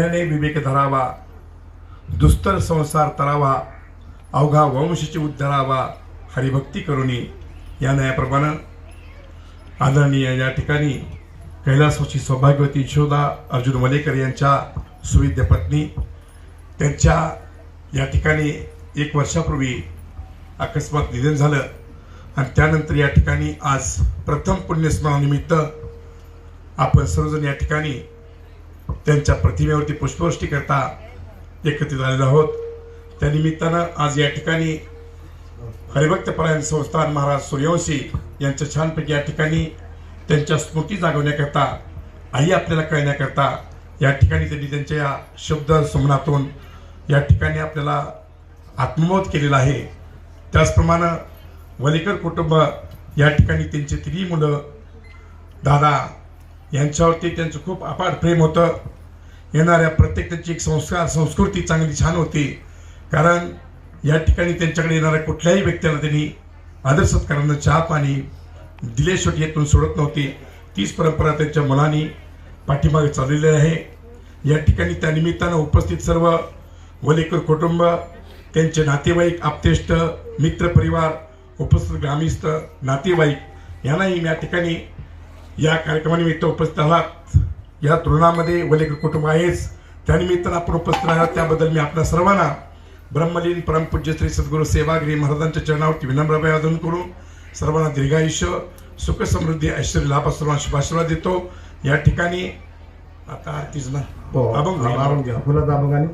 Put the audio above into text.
ज्ञानाने विवेक धरावा, दुस्तर संसार तरावा, अवघा वंशची उद्धरावा, हरिभक्ती करुणी या न्यायाप्रमाणे आदरणीय या ठिकाणी कैलासवासी सौभाग्यवती यशोदा अर्जुन वलेकर यांच्या सुविद्य पत्नी त्यांच्या या ठिकाणी 1 वर्षापूर्वी अकस्मात निधन झालं आणि त्यानंतर या ठिकाणी आज प्रथम पुण्यस्मरणानिमित्त आपण सर्वजण या ठिकाणी त्यांच्या प्रतिमेवरती पुष्पवृष्टी करता एकत्रित आलेलो आहोत। त्या निमित्तानं आज या ठिकाणी हरिभक्तपरायण संस्थान महाराज सूर्यवंशी यांच्या छानपैकी या ठिकाणी त्यांच्या स्मृती जागवण्याकरता, आई आपल्याला कळण्याकरता या ठिकाणी त्यांनी त्यांच्या या शब्द समनातून या ठिकाणी आपल्याला आत्मबोध केलेला आहे। त्याचप्रमाणे वलेकर कुटुंब या ठिकाणी त्यांचे 3 मुलं, दादा यांच्यावरती त्यांचं खूप अपार प्रेम होतं। येणाऱ्या प्रत्येक त्यांची एक संस्कृती चांगली छान होती, कारण या ठिकाणी त्यांच्याकडे येणाऱ्या कुठल्याही व्यक्तीला त्यांनी आदर सत्कारानं चहा पाणी दिल्याशिवाय येथून सोडत नव्हती। तीच परंपरा त्यांच्या मुलांनी पाठीमागे चाललेली आहे। या ठिकाणी त्या निमित्तानं उपस्थित सर्व वलेकर कुटुंब, त्यांचे नातेवाईक, आप्तेष्ट, मित्र परिवार, उपस्थित ग्रामस्थ नातेवाईक यांनाही या ठिकाणी या कार्यक्रमानिमित्त उपस्थित आहात। या तुलनामध्ये वलेकर कुटुंब आहेच, त्यानिमित्तानं आपण उपस्थित आहात त्याबद्दल मी आपल्या सर्वांना ब्रह्मलीन परमपूज्य श्री सद्गुरू सेवागिरी महाराजांच्या चरणावरती विनम्र अभिवादन करून सर्वांना दीर्घायुष्य, सुख समृद्धी, ऐश्वर्य लाभ सर्वांना शुभाशीर्वाद देतो। या ठिकाणी आता आरतीच ना अभंग